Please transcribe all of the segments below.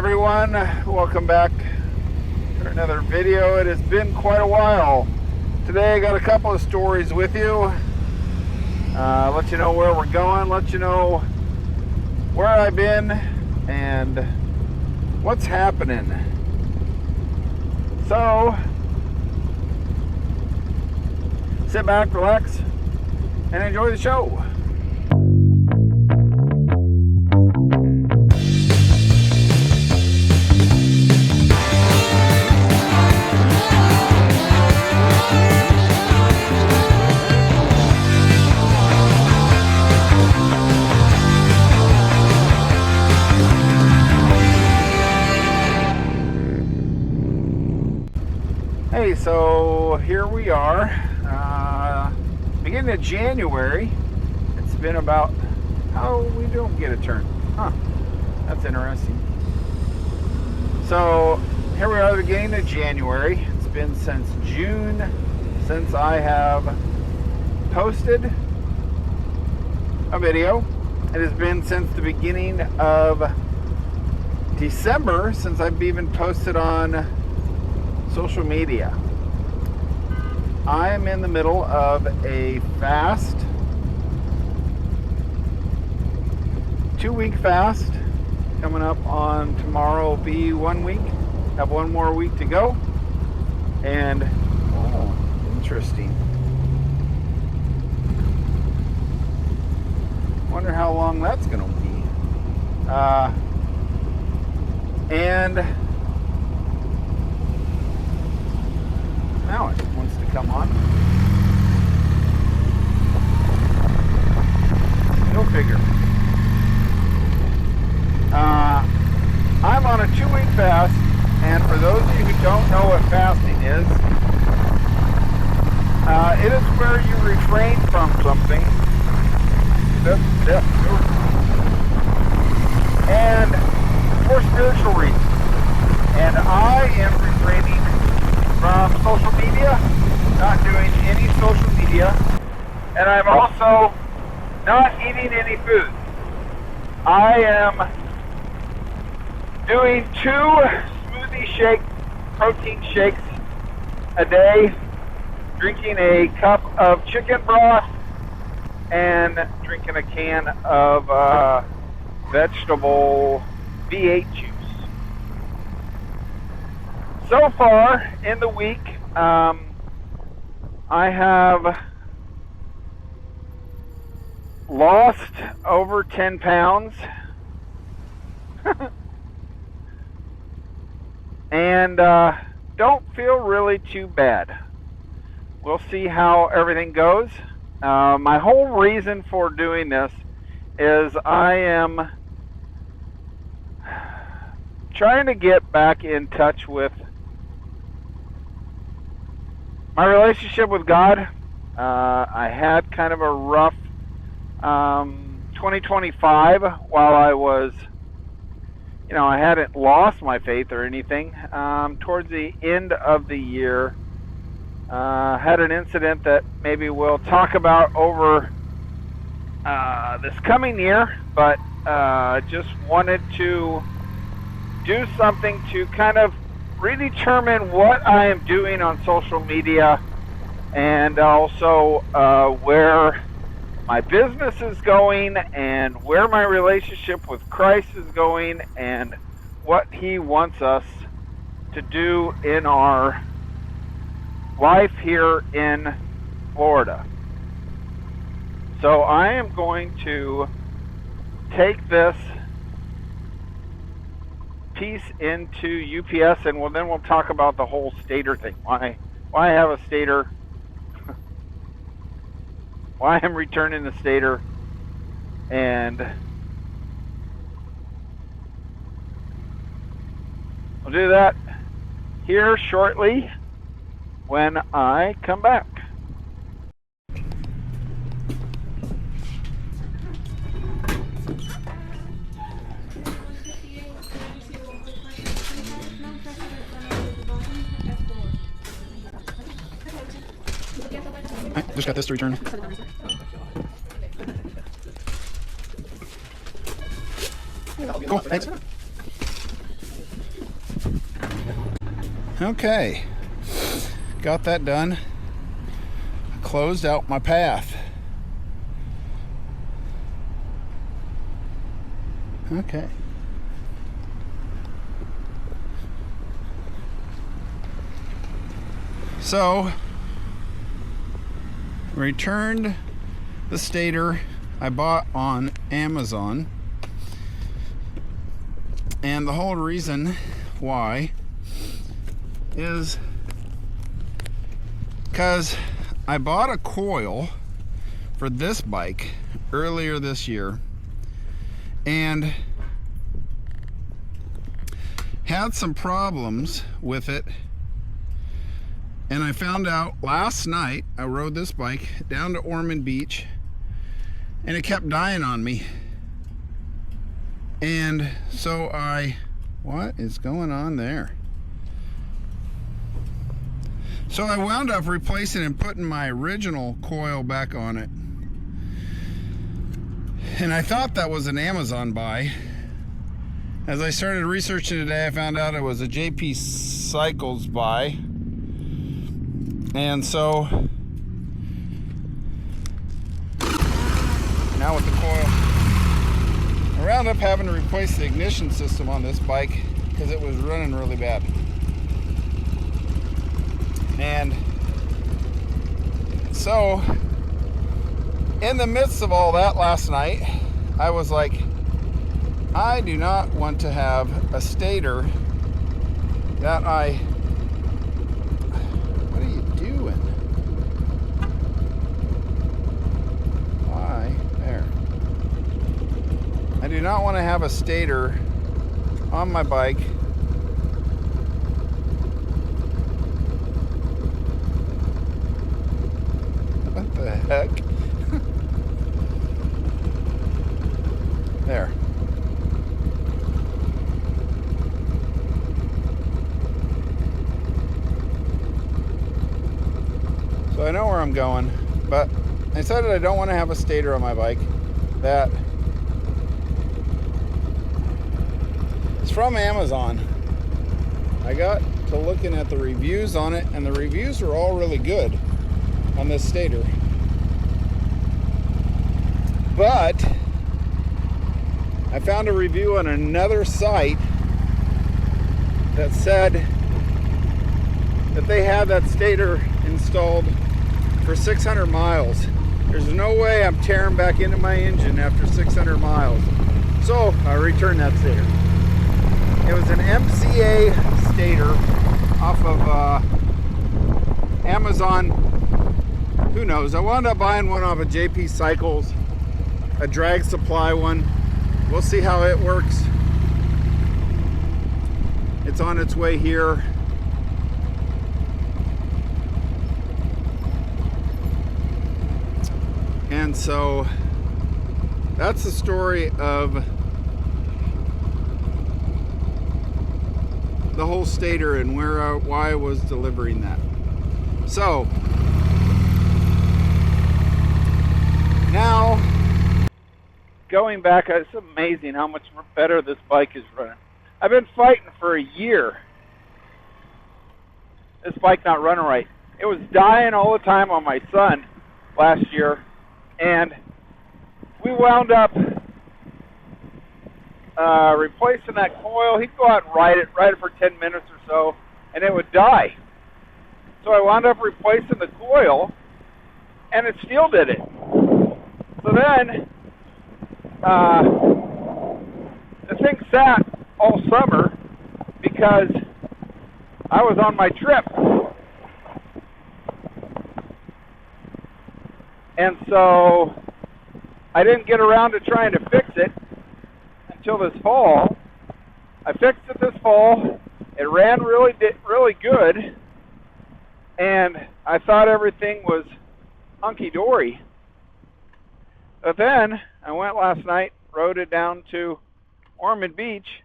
everyone, welcome back for another video. It has been quite a while. Today I got a couple of stories with you. Let you know where we're going, let you know where I've been and what's happening. So sit back, relax, and enjoy the show. Hey, so here we are, beginning of January. It's been about, we don't get a turn. Huh, that's interesting. So here we are, beginning of January. It's been since June since I have posted a video. It has been since the beginning of December since I've even posted on social media. I am in the middle of a fast, 2-week fast. Coming up on tomorrow will be 1 week. Have one more week to go. And, interesting. Wonder how long that's gonna be. And now it wants to come on. Go figure. I'm on a 2-week fast, and for those of you who don't know what fasting is, it is where you refrain from something, and for spiritual reasons. And I am refraining from social media, not doing any social media, and I'm also not eating any food. I am doing 2 protein shakes a day, drinking a cup of chicken broth, and drinking a can of vegetable V8 juice. So far in the week, I have lost over 10 pounds and don't feel really too bad. We'll see how everything goes. My whole reason for doing this is I am trying to get back in touch with my relationship with God. I had kind of a rough 2025 while I was, I hadn't lost my faith or anything. Towards the end of the year, had an incident that maybe we'll talk about over this coming year, but just wanted to do something to kind of redetermine what I am doing on social media, and also where my business is going and where my relationship with Christ is going and what He wants us to do in our life here in Florida. So I am going to take this piece into UPS, and then we'll talk about the whole stator thing. Why I have a stator, why I'm returning the stator, and I'll do that here shortly when I come back. I just got this to return. Cool, thanks. Okay, got that done. Closed out my path. Okay. So, returned the stator I bought on Amazon. And the whole reason why is because I bought a coil for this bike earlier this year and had some problems with it, and I found out last night. I rode this bike down to Ormond Beach and it kept dying on me, and so what is going on there? So I wound up replacing and putting my original coil back on it. And I thought that was an Amazon buy. As I started researching today, I found out it was a JP Cycles buy. And so now with the coil, I wound up having to replace the ignition system on this bike because it was running really bad. And so in the midst of all that last night, I was like, I do not want to have a stator that what are you doing? Why? There. I do not want to have a stator on my bike what the heck? There. So I know where I'm going, but I decided I don't want to have a stator on my bike that is from Amazon. I got to looking at the reviews on it, and the reviews are all really good on this stator. But I found a review on another site that said that they had that stator installed for 600 miles. There's no way I'm tearing back into my engine after 600 miles. So I returned that stator. It was an MCA stator off of Amazon. Who knows? I wound up buying one off of JP Cycles, a drag supply one. We'll see how it works. It's on its way here. And so that's the story of the whole stator and why I was delivering that. So now going back, it's amazing how much better this bike is running. I've been fighting for a year. This bike not running right. It was dying all the time on my son last year, and we wound up replacing that coil. He'd go out and ride it for 10 minutes or so, and it would die. So I wound up replacing the coil, and it still did it. So then the thing sat all summer because I was on my trip. And so I didn't get around to trying to fix it until this fall. I fixed it this fall. It ran really good, and I thought everything was hunky-dory. But then I went last night, rode it down to Ormond Beach,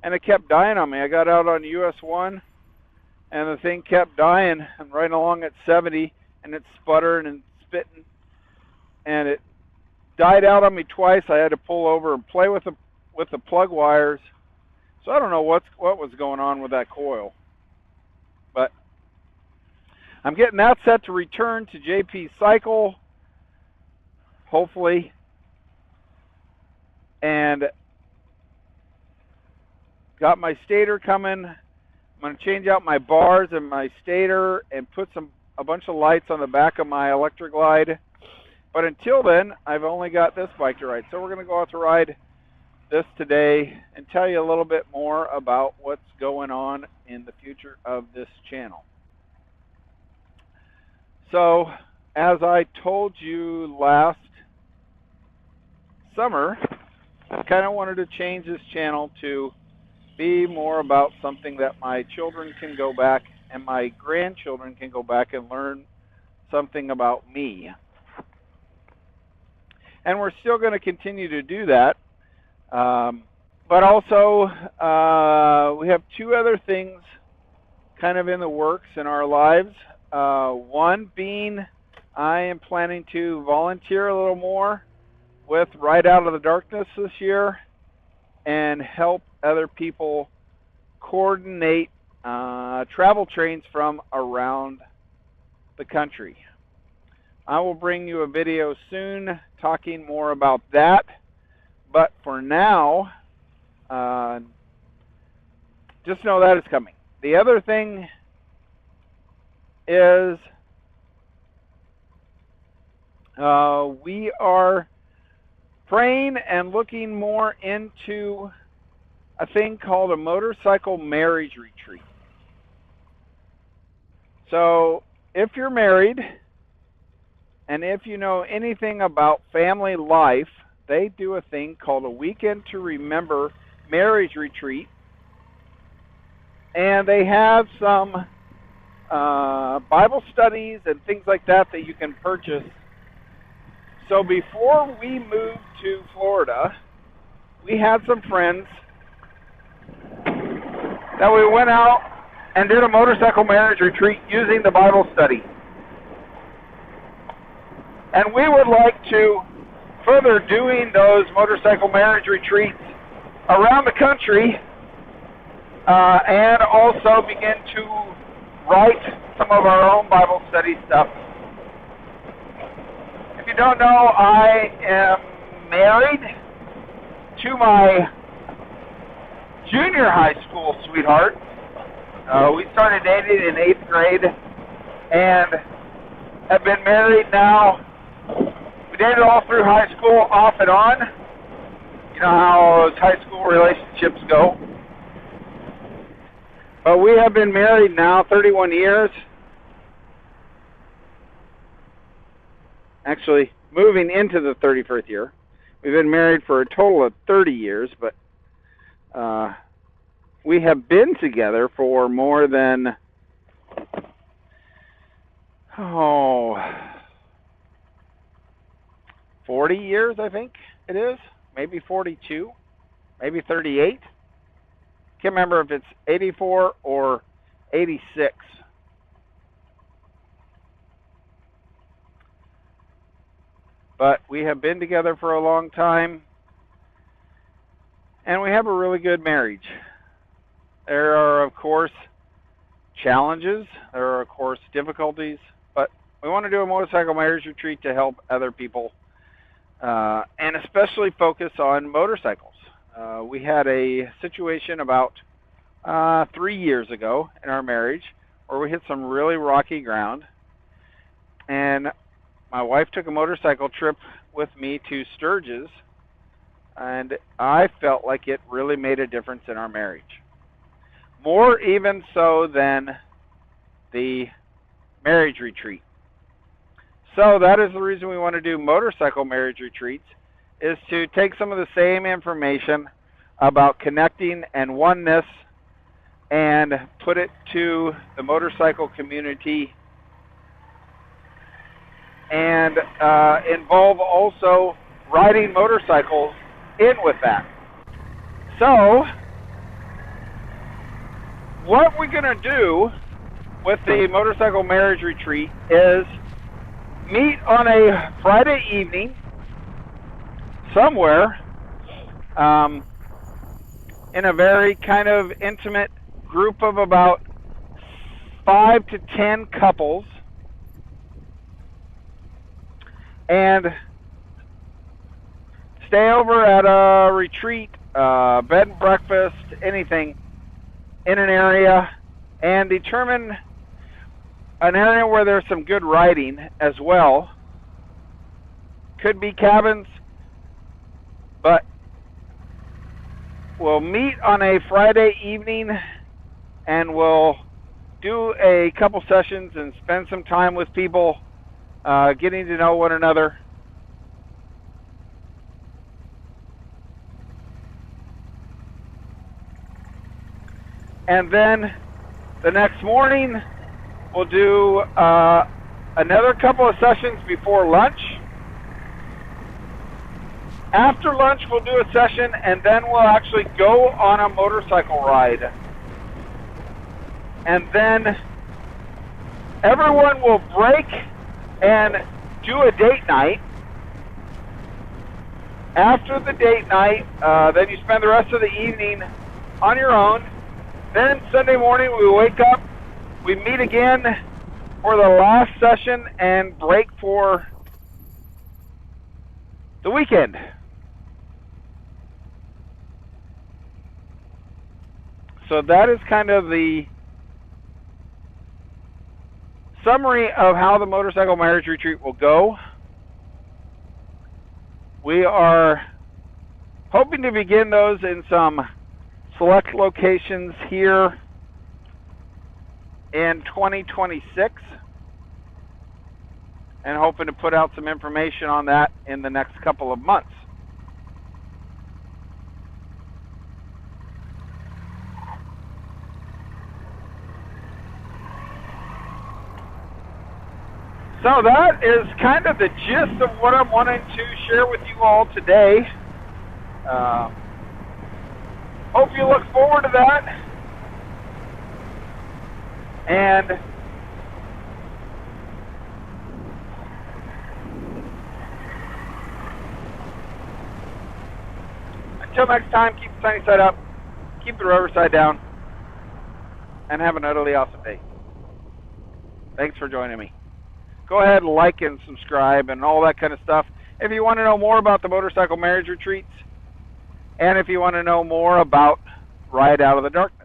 and it kept dying on me. I got out on US 1, and the thing kept dying, and right along at 70, and it's sputtering and spitting. And it died out on me twice. I had to pull over and play with the plug wires. So I don't know what was going on with that coil. But I'm getting that set to return to JP Cycle, hopefully. And got my stator coming. I'm going to change out my bars and my stator and put a bunch of lights on the back of my Electra Glide. But until then, I've only got this bike to ride. So we're going to go out to ride this today and tell you a little bit more about what's going on in the future of this channel. So, as I told you last summer, I kind of wanted to change this channel to be more about something that my children can go back and my grandchildren can go back and learn something about me. And we're still going to continue to do that. But also, we have two other things kind of in the works in our lives. One being, I am planning to volunteer a little more with Ride Out of the Darkness this year and help other people coordinate travel trains from around the country. I will bring you a video soon talking more about that, but for now, just know that is coming. The other thing is we are praying and looking more into a thing called a motorcycle marriage retreat. So if you're married and if you know anything about family life, they do a thing called a Weekend to Remember marriage retreat. And they have some Bible studies and things like that that you can purchase. So before we moved to Florida, we had some friends that we went out and did a motorcycle marriage retreat using the Bible study. And we would like to further doing those motorcycle marriage retreats around the country and also begin to write some of our own Bible study stuff. If you don't know, I am married to my junior high school sweetheart. We started dating in 8th grade and have been married now. We dated all through high school, off and on. You know how those high school relationships go. But we have been married now 31 years. Actually, moving into the 31st year. We've been married for a total of 30 years, but we have been together for more than 40 years, I think it is. Maybe 42, maybe 38. Can't remember if it's 84 or 86. But we have been together for a long time, and we have a really good marriage. There are, of course, challenges. There are, of course, difficulties. But we want to do a motorcycle marriage retreat to help other people, and especially focus on motorcycles. We had a situation about 3 years ago in our marriage where we hit some really rocky ground, and my wife took a motorcycle trip with me to Sturgis, and I felt like it really made a difference in our marriage. More even so than the marriage retreat. So that is the reason we want to do motorcycle marriage retreats, is to take some of the same information about connecting and oneness and put it to the motorcycle community, and involve also riding motorcycles in with that. So what we're going to do with the motorcycle marriage retreat is meet on a Friday evening somewhere in a very kind of intimate group of about 5 to 10 couples, and stay over at a retreat, bed and breakfast, anything in an area, and determine an area where there's some good riding as well. Could be cabins, but we'll meet on a Friday evening and we'll do a couple sessions and spend some time with people, getting to know one another. And then the next morning, we'll do another couple of sessions before lunch. After lunch, we'll do a session, and then we'll actually go on a motorcycle ride. And then everyone will break and do a date night. After the date night, then you spend the rest of the evening on your own. Then Sunday morning, we wake up, we meet again for the last session and break for the weekend. So that is kind of the summary of how the motorcycle marriage retreat will go. We are hoping to begin those in some select locations here in 2026, and hoping to put out some information on that in the next couple of months. So that is kind of the gist of what I'm wanting to share with you all today. Hope you look forward to that. And until next time, keep the sunny side up, keep the rubber side down, and have an utterly awesome day. Thanks for joining me. Go ahead and like and subscribe and all that kind of stuff. If you want to know more about the motorcycle marriage retreats, and if you want to know more about Ride Out of the Dark